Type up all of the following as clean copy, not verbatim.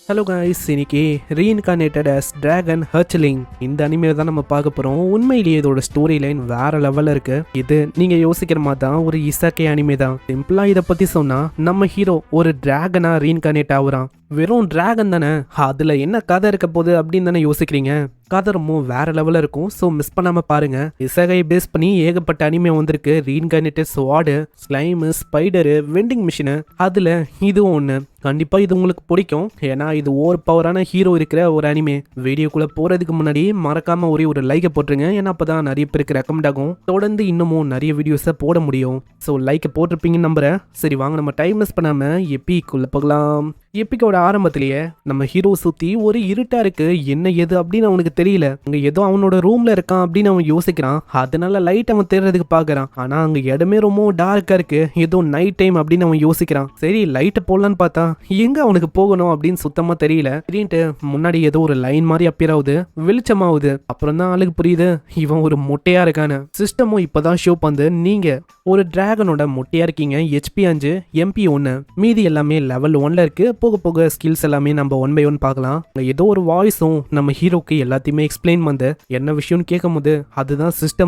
Hello guys, இன்னைக்கு reincarnated as dragon ஹர்ச்லிங் இந்த anime தான் நம்ம பார்க்க போகிறோம். உண்மையிலேயே இதோட ஸ்டோரி லைன் வேற லெவலில் இருக்கு. இது நீங்கள் யோசிக்கிற மாதிரி தான் ஒரு இசக்கே அனிமே தான். சிம்பிளாக இதை பற்றி சொன்னால் நம்ம ஹீரோ ஒரு டிராகனாக ரீஇன்கார்னேட் ஆகுறான். வெறும் டிராகன் தானே, அதில் என்ன கதை இருக்க போகுது அப்படின்னு தானே யோசிக்கிறீங்க. கதை ரொம்ப வேற லெவலில் இருக்கும். ஸோ மிஸ் பண்ணாமல் பாருங்க. இசகை பேஸ் பண்ணி ஏகப்பட்ட அனிமே வந்திருக்கு. Reincarnated sword, slime, spider, vending machine, அதில் இதுவும் ஒன்று. கண்டிப்பாக இது உங்களுக்கு பிடிக்கும். ஏன்னா இது ஓவர் பவரான ஹீரோ இருக்கிற ஒரு அனிமே. வீடியோக்குள்ளே போகிறதுக்கு முன்னாடி மறக்காமல் ஒரு லைக்கை போட்டுருங்க. ஏன்னா அப்போ தான் நிறைய பேருக்கு ரெக்கமெண்ட் ஆகும். தொடர்ந்து இன்னமும் நிறைய வீடியோஸை போட முடியும். ஸோ லைக்கை போட்டிருப்பீங்கன்னு நம்புகிறேன். சரி வாங்க, நம்ம டைம் மிஸ் பண்ணாமல் எப்பிக்குள்ளே போகலாம். எப்பிக்கோட ஆரம்பத்திலேயே நம்ம ஹீரோ சுற்றி ஒரு இருட்டா இருக்கு. என்ன எது அப்படின்னு அவனுக்கு தெரியல. அங்க ஏதோ அவனோட ரூம்ல இருக்கான் அப்படின்னு அவன் யோசிக்கிறான். அதனால லைட் அவன் தேடுறதுக்கு பாக்குறான். ஆனா அங்க இடமே ரொம்ப டார்க்கா இருக்கு. ஏதோ நைட் டைம் அப்படின்னு அவன் யோசிக்கிறான். சரி லைட்டை போடலான்னு பார்த்தா எங்க அவனுக்கு போகணும் அப்படின்னு சுத்தமா தெரியல. சரின்ட்டு முன்னாடி ஏதோ ஒரு லைன் மாதிரி அப்பியர் ஆகுது, வெளிச்சமாகுது. அப்புறம் தான் ஆளுக்கு புரியுது இவன் ஒரு மொட்டையா இருக்கான. சிஸ்டமும் இப்பதான் ஷோ பண்ணு. நீங்க ஒரு டிராகனோட மொட்டையா இருக்கீங்க. HP 5 MP 1, மீதி எல்லாமே லெவல் 1ல இருக்கு. போக போக ஸ்கில்ஸ் எல்லாமே நம்ம 1 by 1 பார்க்கலாம். ஏதோ ஒரு வாய்ஸும் நம்ம ஹீரோக்கு எல்லாத்தையுமே எக்ஸ்பிளைன் பண்ணு. என்ன விஷயம்னு கேட்கும் போது அதுதான்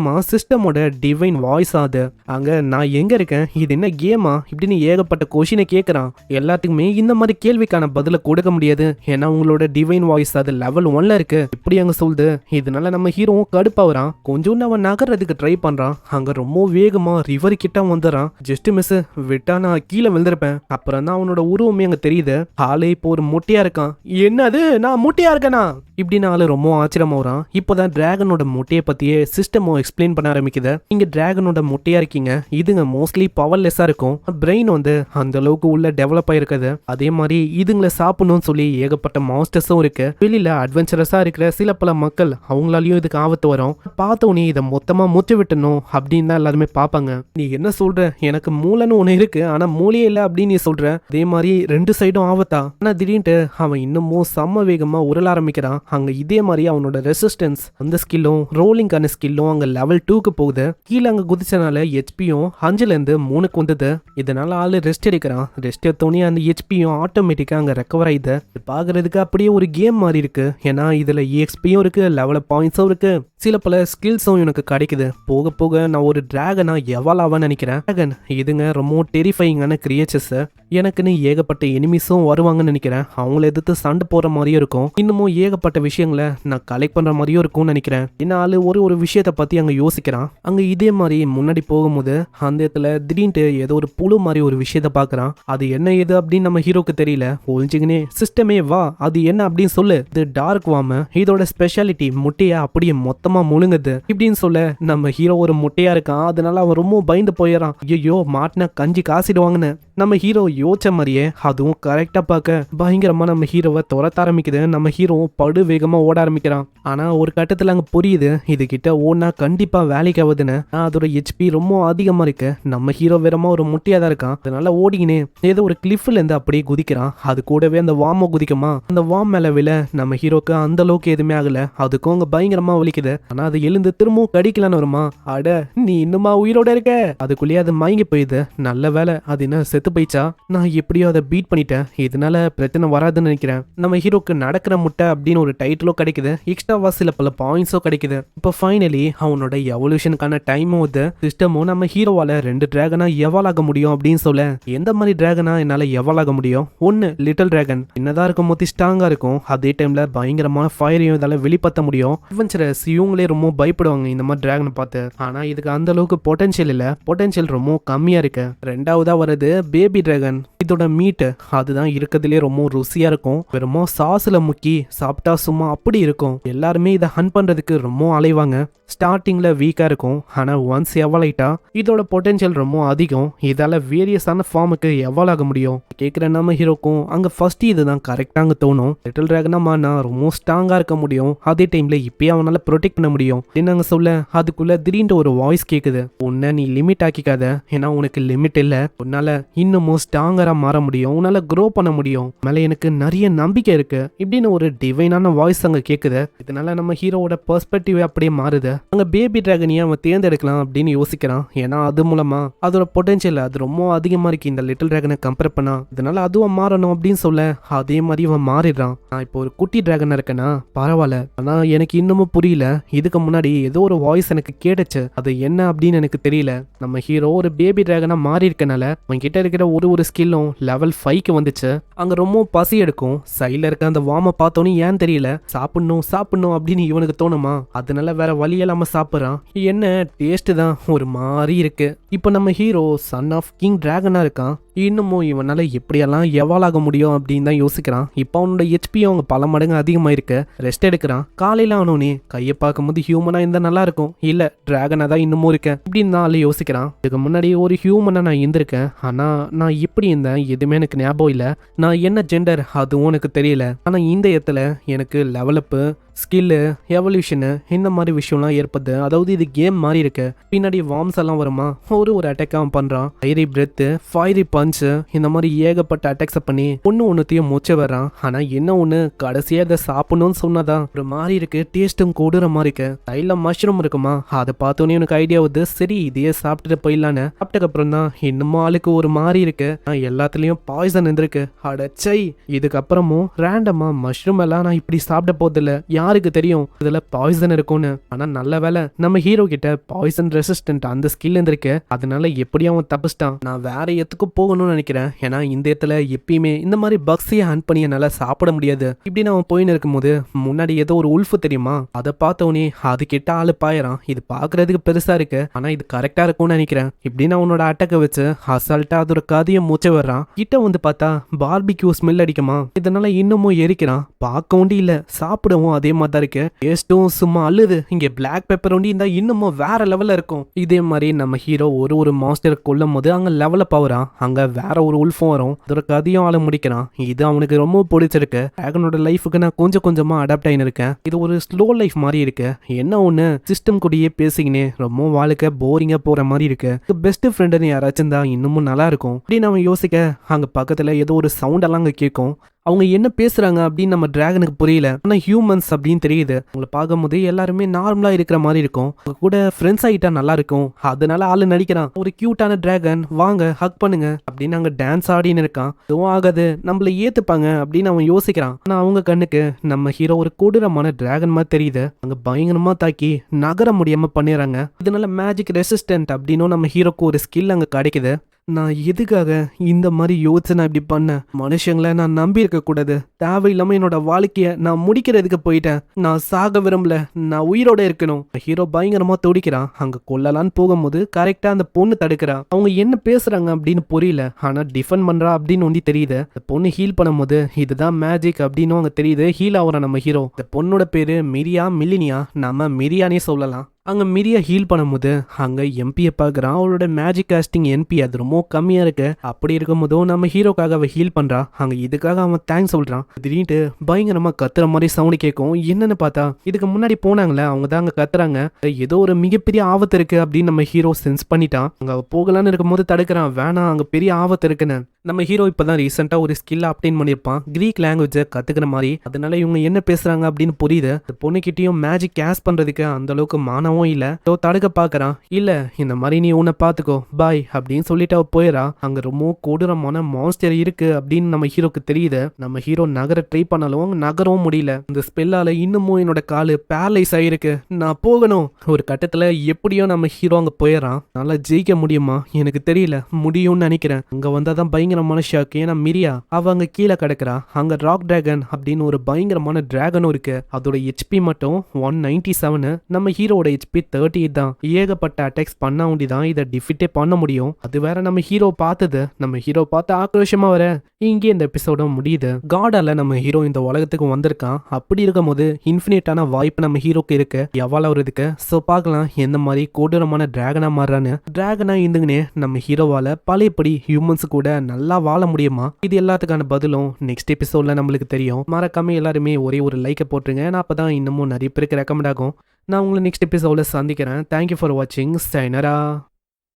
சிஸ்டமோட டிவைன் வாய்ஸ் ஆகுது. அங்க நான் எங்க இருக்கேன், இது என்ன கேமா இப்படின்னு ஏகப்பட்ட கொஷினை கேட்கறான். எல்லாத்துக்குமே இந்த மாதிரி கேள்விக்கான பதில கொடுக்க முடியாது. ஏன்னா உங்களோட டிவைன் வாய்ஸ் அது லெவல் 1ல இருக்கு இப்படி அங்க சொல்லுது. இதனால நம்ம ஹீரோவும் கடுப்பாகிறான். கொஞ்சம் அவன் நகர்றதுக்கு ட்ரை பண்றான். அங்க ரொம்ப வேகமா ரிவர் கிட்ட வந்துடுறான். ஜஸ்ட் மிஸ் விட்டா நான் கீழே விழுந்திருப்பேன். அப்புறம் தான் அவனோட உருவமே அங்க தெரியுது. ஆளே இப்போ ஒரு முட்டையா இருக்கான். என்னது, நான் முட்டையா இருக்கேனா இப்படின்னு ஆளு ரொம்ப ஆச்சரியமாகறான். இப்போதான் டிராகனோட முட்டையை பத்தியே சிஸ்டமோ எக்ஸ்பிளைன் பண்ண ஆரம்பிக்குது. நீங்க டிராகனோட முட்டையா இருக்கீங்க. இதுங்க மோஸ்ட்லி பவர்லெஸ்ஸா இருக்கும். பிரெயின் வந்து அந்த அளவுக்கு உள்ள டெவலப் ஆயிருக்குது. அதே மாதிரி இதுங்களை சாப்பிடணும்னு சொல்லி ஏகப்பட்ட மாஸ்டர்ஸும் இருக்கு. வெளியில அட்வென்ச்சரஸா இருக்கிற சில பல மக்கள் அவங்களாலையும் இதுக்கு ஆபத்து வரும். பார்த்தோன்னே இதை மொத்தமா முற்றி விட்டணும் அப்படின்னு தான் எல்லாருமே பார்ப்பாங்க. நீ என்ன சொல்ற, எனக்கு மூளைன்னு ஒண்ணு இருக்கு, ஆனா மூளையே இல்லை அப்படின்னு நீ சொல்ற. அதே மாதிரி ரெண்டு சைடும் ஆபத்தா. ஆனா திடீர்னு அவன் இன்னமும் செம்ம வேகமா உருள ஆரம்பிக்கிறான். அங்க இதே மாதிரி அவனோட ரெசிஸ்டன்ஸ் அந்த ஸ்கில்லும் ரோலிங்கான ஸ்கில்லும் அங்க லெவல் 2க்கு போகுது. கீழே அங்க குதிச்சனால HPயும் 5ல இருந்து 3க்கு வந்தது. இதனால ஆளு ரெஸ்ட் எடுக்கிறான். ரெஸ்ட் எடுத்தோடனே அந்த HPயும் ஆட்டோமேட்டிக்கா அங்க ரெக்கவர் ஆயிடுது. பாக்குறதுக்கு அப்படியே ஒரு கேம் மாதிரி இருக்கு. ஏன்னா இதுல EXPயும் இருக்கு, லெவல் பாயிண்ட்ஸும் இருக்கு, சில பல ஸ்கில்ஸும் எனக்கு கிடைக்குது. போக போக நான் ஒரு டிராகனா எவால் ஆவான்னு நினைக்கிறேன். டிராகன் இதுங்க ரொம்ப டெரிஃபைங்கான கிரியேச்சர்ஸ். எனக்குன்னு ஏகப்பட்ட எனிமிஸும் வருவாங்கன்னு நினைக்கிறேன். அவங்கள எதிர்த்து சண்டை போற மாதிரியும் இருக்கும். இன்னமும் ஏகப்பட்ட விஷயங்களை நான் கலெக்ட் பண்ற மாதிரியும் இருக்கும்னு நினைக்கிறேன். என்ன ஆளு ஒரு விஷயத்தை பத்தி அங்க யோசிக்கிறான். அங்க இதே மாதிரி முன்னாடி போகும்போது அந்த இடத்துல திடீர்னு ஏதோ ஒரு புழு மாதிரி ஒரு விஷயத்த பாக்குறான். அது என்ன ஏது அப்படின்னு நம்ம ஹீரோக்கு தெரியல. ஒழிஞ்சுங்கனே சிஸ்டமே வா, அது என்ன அப்படின்னு சொல்லு. இது டார்க் வார்ம், இதோட ஸ்பெஷாலிட்டி முட்டையா அப்படியே மொத்தமா முழுங்குது இப்படின்னு சொல்ல நம்ம ஹீரோ ஒரு முட்டையா இருக்கான். அதனால அவன் ரொம்ப பயந்து போயிடறான். ஐயோ மாட்டின கஞ்சி காசிடுவாங்கன்னு நம்ம ஹீரோ யோசிச்ச மாதிரியே அதுவும் கரெக்டா பார்க்க பயங்கரமா நம்ம ஹீரோவை துரத்த ஆரம்பிக்குது. நம்ம ஹீரோ படு வேகமா ஓட ஆரம்பிக்கிறான். ஆனா ஒரு கட்டத்துல அங்க புரியுது இது கிட்ட ஓடனா கண்டிப்பா வேலைக்கு ஆகுதுன்னு. அதோட HP ரொம்ப அதிகமா இருக்கு. நம்ம ஹீரோ வேறமா ஒரு முட்டையா தான் இருக்கான். அதனால ஓடிக்கினே ஏதோ ஒரு கிளிஃப்ல இருந்து அப்படியே குதிக்கிறான். அது கூடவே அந்த வாம குதிக்குமா. அந்த வாம் மேல விழ நம்ம ஹீரோக்கு அந்த அளவுக்கு எதுவுமே ஆகல. அதுக்கும் அங்க பயங்கரமா வலிக்குது. ஆனா அது எழுந்து திரும்பவும் கடிக்கலான்னு வருமா. அட நீ இன்னுமா உயிரோட இருக்க. அதுக்குள்ளேயே அது மயங்கி போயிடுது. நல்ல வேலை அது என்ன செத்து போயிச்சா. நான் எப்படியோ அதை பீட் பண்ணிட்டேன். இதனால பிரச்சனை வராதுன்னு நினைக்கிறேன். நம்ம ஹீரோக்கு நடக்கிற முட்டை அப்படின்னு ஒரு டைட்டிலோ கிடைக்குது. எக்ஸ்ட்ராவா சில பல பாயிண்ட்ஸோ கிடைக்குது. இப்போ ஃபைனலி அவனோட எவல்யூஷனுக்கான டைமும் வந்து சிஸ்டமும் நம்ம ஹீரோவால 2 டிராகனா எவால் ஆக முடியும் அப்படின்னு சொல்ல. எந்த மாதிரி டிராகனா என்னால எவால் ஆக முடியும். ஒன்னு லிட்டில் டிராகன் என்னதான் இருக்கும் போது ஸ்ட்ராங்கா இருக்கும். அதே டைம்ல பயங்கரமான ஃபயரையும் இதால வெளிப்படுத்த முடியும். அட்வென்ச்சரஸ் இவங்களே ரொம்ப பயப்படுவாங்க இந்த மாதிரி டிராகனை பார்த்து. ஆனா இதுக்கு அந்த அளவுக்கு பொட்டன்ஷியல் இல்ல. பொட்டன்ஷியல் ரொம்ப கம்மியா இருக்கு. ரெண்டாவதா வருது பேபி டிராகன். இதோட மீட் அதுதான் இருக்கிறதுலே ரொம்ப ருசியா இருக்கும். வெறும் சாஸ்ல முக்கி சாப்பிட்டா சும்மா அப்படி இருக்கும். எல்லாருமே இதை ஹண்ட் பண்றதுக்கு ரொம்ப அலைவாங்க. ஸ்டார்டிங்ல வீக்கா இருக்கும். ஆனா ஒன்ஸ் எவால் ஆயிட்டா இதோட பொட்டன்ஷியல் ரொம்ப அதிகம். இதால வேரியஸான ஃபார்முக்கு எவால் ஆக முடியும். கேட்குற நம்ம ஹீரோக்கும் அங்க ஃபர்ஸ்ட் இதுதான் கரெக்டாங்க தோணும். லிட்டில் டிராகனா மாறினா ரொம்ப ஸ்ட்ராங்கா இருக்க முடியும். அதே டைம்ல இப்பயே அவனால ப்ரொடெக்ட் பிரேக் பண்ண முடியும் அப்படின்னு நாங்க சொல்ல, அதுக்குள்ள திடீர்னு ஒரு வாய்ஸ் கேக்குது, உன்னை நீ லிமிட் ஆக்கிக்காத, ஏன்னா உனக்கு லிமிட் இல்ல, உன்னால இன்னமும் ஸ்ட்ராங்கரா மாற முடியும், உன்னால க்ரோ பண்ண முடியும், மேல எனக்கு நிறைய நம்பிக்கை இருக்கு இப்படின்னு ஒரு டிவைனான வாய்ஸ் அங்க கேக்குது. இதனால நம்ம ஹீரோவோட பெர்ஸ்பெக்டிவ் அப்படியே மாறுது. அங்க பேபி டிராகனையே அவன் தேர்ந்தெடுக்கலாம் அப்படின்னு யோசிக்கிறான். ஏன்னா அது மூலமா அதோட பொட்டன்ஷியல் அது ரொம்ப அதிகமா இருக்கு இந்த லிட்டில் டிராகனை கம்பேர் பண்ணா. இதனால அதுவும் மாறணும் அப்படின்னு சொல்ல அதே மாதிரி அவன் மாறிடுறான். நான் இப்போ ஒரு குட்டி டிராகனா இருக்கேன்னா பரவாயில்ல, ஆனா எனக்கு இன்னமும் புரியல, இதுக்கு முன்னாடி ஏதோ ஒரு வாய்ஸ் எனக்கு கேட்டுச்சு, அது என்ன அப்படின்னு எனக்கு தெரியல. நம்ம ஹீரோ ஒரு பேபி டிராகனா மாறி இருக்கனால அவன் கிட்ட இருக்கிற ஒரு ஸ்கில்லும் லெவல் 5க்கு வந்துச்சு. அங்க ரொம்ப பசி எடுக்கும். சைட்ல இருக்க அந்த வாம பார்த்தோன்னு ஏன் தெரியல சாப்பிடணும் சாப்பிடணும் அப்படின்னு இவனுக்கு தோணுமா, அதனால வேற வழியெல்லாம சாப்பிட்றான். என்ன டேஸ்ட் தான் ஒரு மாதிரி இருக்கு. இப்போ நம்ம ஹீரோ சன் ஆஃப் கிங் டிராகனா இருக்கான். இன்னமும் இவனால எப்படியெல்லாம் எவால் ஆக முடியும் அப்படின்னு தான் யோசிக்கிறான். இப்போ அவனோட ஹெச்பியும் அவங்க பல மடங்கு அதிகமாயிருக்கு. ரெஸ்ட் எடுக்கிறான். காலையில ஆனோனே கையை பார்க்கும்போது ஹியூமனா இருந்தா நல்லா இருக்கும், இல்ல டிராகனா தான் இன்னமும் இருக்கேன் இப்படின்னு தான் யோசிக்கிறான். இதுக்கு முன்னாடி ஒரு ஹியூமனா நான் இருந்திருக்கேன், ஆனா நான் எப்படி இருந்தேன் எதுவுமே எனக்கு ஞாபகம் இல்லை. நான் என்ன ஜெண்டர் அதுவும் எனக்கு தெரியல. ஆனா இந்த இடத்துல எனக்கு லெவலப்பு ஸ்கில்லு எவல்யூஷனு இந்த மாதிரி விஷயம்லாம் ஏற்படுது. அதாவது இது கேம் மாதிரி இருக்கு. பின்னாடி வார்ம்ஸ் எல்லாம் வருமா, ஒரு அட்டாக் அவன் பண்றான். ஃபைரி பிரெத்து, ஃபைரி பஞ்சு, இந்த மாதிரி ஏகப்பட்ட அட்டாக்ஸை பண்ணி ஒன்னுத்தையும் மூச்ச வர்றான். ஆனா என்ன ஒண்ணு, கடைசியா இதை சாப்பிடணும்னு சொன்னதான் ஒரு மாதிரி இருக்கு, டேஸ்ட்டும் கூடுற மாதிரி இருக்கு. தைல மஷ்ரூம் இருக்குமா, அதை பார்த்தோன்னே எனக்கு ஐடியா வருது, சரி இதையே சாப்பிட்டுட்டு போயிடலான்னு. சாப்பிட்டக்கு அப்புறம் தான் இன்னமும் ஆளுக்கு ஒரு மாதிரி இருக்கு. எல்லாத்துலயும் பாய்சன் இருந்திருக்கு. அடச்சை, இதுக்கப்புறமும் ரேண்டமா மஷ்ரூம் எல்லாம் நான் இப்படி சாப்பிட போதில்ல, யாருக்கு தெரியும் இதுல பாய்சன் இருக்கும்னு. ஆனா நல்ல வேலை நம்ம ஹீரோ கிட்ட பாய்சன் ரெசிஸ்டன்ட் அந்த ஸ்கில் இருந்திருக்கு. அதனால எப்படி அவன் தப்பிச்சிட்டான். நான் வேற எத்துக்கும் போகணும்னு நினைக்கிறேன். ஏன்னா இந்த இடத்துல எப்பயுமே இந்த மாதிரி பக்ஸையை ஹண்ட் பண்ணி என்னால சாப்பிட முடியாது. இப்படின்னு அவன் போயின்னு இருக்கும்போது முன்னாடி ஏதோ ஒரு உல்ஃபு தெரியுமா, அதை பார்த்தவனே அது கிட்ட ஆளு பாயறான். இது பாக்குறதுக்கு பெருசா இருக்கு, ஆனா இது கரெக்டா இருக்கும்னு நினைக்கிறேன். இப்படின்னு அவனோட அட்டாக்கை வச்சு அசால்ட்டா அதோட கதையை மூச்ச வர்றான். கிட்ட வந்து பார்த்தா பார்பிக்யூ ஸ்மெல் அடிக்குமா, இதனால இன்னமும் எரிக்கிறான். பார்க்கவும் இல்ல சாப்பிடவும் அதே மாதிரி தான் இருக்கு. டேஸ்டும் சும்மா அழுது. இங்க பிளாக் பெப்பர் ஒண்டி இருந்தா இன்னமும் வேற லெவல்ல இருக்கும். இதே மாதிரி நம்ம ஹீரோ ஒரு மாஸ்டர் கொல்லும் போது அங்க லெவல பவரான். அங்க வேற ஒரு உல்ஃபும் வரும். அதோட கதையும் ஆள முடிக்கிறான். இது அவனுக்கு ரொம்ப பிடிச்சிருக்கு. டிராகனோட லைஃபுக்கு நான் கொஞ்சமா அடாப்ட் ஆயின்னு இருக்கேன். இது ஒரு ஸ்லோ லைஃப் மாதிரி இருக்கு. என்ன ஒண்ணு, சிஸ்டம் கூடயே பேசிக்கினே ரொம்ப வாழ்க்கை போரிங்கா போற மாதிரி இருக்கு. பெஸ்ட் ஃப்ரெண்டுன்னு யாராச்சும் தான் இன்னமும் நல்லா இருக்கும் அப்படின்னு அவன் யோசிக்க, அங்க பக்கத்துல ஏதோ ஒரு சவுண்ட் எல்லாம் அங்க கேட்கும். அவங்க என்ன பேசுறாங்க அப்படின்னு நம்ம டிராகனுக்கு புரியல. ஆனா ஹியூமன்ஸ் அப்படின்னு தெரியுது. அவங்கள பார்க்கும்போது எல்லாருமே நார்மலா இருக்கிற மாதிரி இருக்கும். அவங்க கூட ஃப்ரெண்ட்ஸ் ஆகிட்டா நல்லா இருக்கும். அதனால ஆளு நடிக்கிறான். ஒரு கியூட்டான டிராகன், வாங்க ஹக் பண்ணுங்க அப்படின்னு அங்க டான்ஸ் ஆடின்னு இருக்கான். எதுவும் ஆகாது, நம்மள ஏத்துப்பாங்க அப்படின்னு அவன் யோசிக்கிறான். ஆனா அவங்க கண்ணுக்கு நம்ம ஹீரோ ஒரு கொடூரமான டிராகன் மாதிரி தெரியுது. அங்க பயங்கரமா தாக்கி நகர முடியாம பண்ணிடுறாங்க. இதனால மேஜிக் ரெசிஸ்டன்ட் அப்படின்னு நம்ம ஹீரோக்கு ஒரு ஸ்கில் அங்க கிடைக்குது. நான் எதுக்காக இந்த மாதிரி யோசனை இப்படி பண்ண, மனுஷங்களை நான் நம்பி இருக்க கூடாது. தேவையில்லாம என்னோட வாழ்க்கைய நான் முடிக்கிறதுக்கு போயிட்டேன். நான் சாக விரும்பல, நான் உயிரோட இருக்கணும். ஹீரோ பயங்கரமா துடிக்கிறான். அங்க கொல்லலான்னு போகும்போது கரெக்டா அந்த பொண்ணு தடுக்கிறா. அவங்க என்ன பேசுறாங்க அப்படின்னு புரியல. ஆனா டிஃபெண்ட் பண்றா அப்படின்னு ஒண்டி தெரியுது. அந்த பொண்ணு ஹீல் பண்ணும்போது இதுதான் மேஜிக் அப்படின்னு அங்க தெரியுது. ஹீல் ஆகுறான் நம்ம ஹீரோ. இந்த பொண்ணோட பேரு மிரியா மில்லினியா, நாம மிரியானே சொல்லலாம். அங்கே மிரியா ஹீல் பண்ணும்போது அங்கே எம்பியை பார்க்குறான். அவளோட மேஜிக் காஸ்டிங் என்பி அது ரொம்ப கம்மியாக இருக்கு. அப்படி இருக்கும்போதும் நம்ம ஹீரோக்காக அவள் ஹீல் பண்ணுறா. அங்கே இதுக்காக அவன் தேங்க்ஸ் சொல்கிறான். திடீர்னு பயங்கரமாக கத்துற மாதிரி சவுண்டு கேட்கும். என்னன்னு பார்த்தா இதுக்கு முன்னாடி போனாங்களே அவங்க தான் அங்கே கத்துறாங்க. ஏதோ ஒரு மிகப்பெரிய ஆபத்து இருக்கு அப்படின்னு நம்ம ஹீரோ சென்ஸ் பண்ணிட்டான். அங்கே போகலான்னு இருக்கும்போது தடுக்கிறான். வேணாம், அங்கே பெரிய ஆபத்து இருக்குன்னு. நம்ம ஹீரோ இப்போதான் ரீசெண்டாக ஒரு ஸ்கில் அப்டேன் பண்ணியிருப்பான், கிரீக் லாங்குவேஜை கற்றுக்கிற மாதிரி. அதனால இவங்க என்ன பேசுகிறாங்க அப்படின்னு புரியுது. பொண்ணுக்கிட்டையும் மேஜிக் கேஷ் பண்ணுறதுக்கு அந்த அளவுக்கு மானவும் இல்லை. தடுக்க பார்க்குறான். இல்லை, இந்த மாதிரி நீ உன்னை பார்த்துக்கோ பாய் அப்படின்னு சொல்லிட்டு அவ போயிடா. அங்கே ரொம்ப கொடூரமான மான்ஸ்டர் இருக்கு அப்படின்னு நம்ம ஹீரோக்கு தெரியுது. நம்ம ஹீரோ நகர ட்ரை பண்ணாலும் நகரவும் முடியல. இந்த ஸ்பெல்லால இன்னமும் என்னோட காலு பேரலைஸ் ஆகிருக்கு, நான் போகணும். ஒரு கட்டத்தில் எப்படியோ நம்ம ஹீரோ அங்கே போயிடறான். நல்லா ஜெயிக்க முடியுமா எனக்கு தெரியல, முடியும்னு நினைக்கிறேன். அங்கே வந்தால் தான் பயங்கரமான ஷாக். ஏன்னா மிரியா அவங்க கீழே கிடக்குறா. அங்க ராக் டிராகன் அப்படின்னு ஒரு பயங்கரமான டிராகனும் இருக்கு. அதோட ஹெச்பி மட்டும் 197. நம்ம ஹீரோட ஹெச்பி 38 தான். ஏகப்பட்ட அட்டாக்ஸ் பண்ண வேண்டிதான் இதை டிஃபிட்டே பண்ண முடியும். அது வேற நம்ம ஹீரோ பார்த்தது. நம்ம ஹீரோ பார்த்து ஆக்ரோஷமா வர இங்கே இந்த எபிசோட முடியுது. காடால நம்ம ஹீரோ இந்த உலகத்துக்கு வந்திருக்கான். அப்படி இருக்கும் போது இன்ஃபினிட்டான வாய்ப்பு நம்ம ஹீரோக்கு இருக்கு எவ்வளோ வருதுக்கு. ஸோ பார்க்கலாம் எந்த மாதிரி கொடூரமான டிராகனா மாறுறான்னு. டிராகனா இருந்துங்கனே நம்ம ஹீரோவால பழையபடி ஹியூமன்ஸ் கூட நல்ல நல்லா வாழ முடியுமா? இது எல்லாத்துக்கான பதிலும் நெக்ஸ்ட் எபிசோட்ல நம்மளுக்கு தெரியும். மறக்காம எல்லாருமே ஒரே ஒரு லைக்கை போட்டுருங்க. நான் அப்பதான் இன்னமும் நிறைய பேருக்கு ரெக்கமெண்ட் ஆகும். நான் உங்களை நெக்ஸ்ட் எபிசோட்ல சந்திக்கிறேன். தேங்க்யூ ஃபார் வாட்சிங். சைனரா.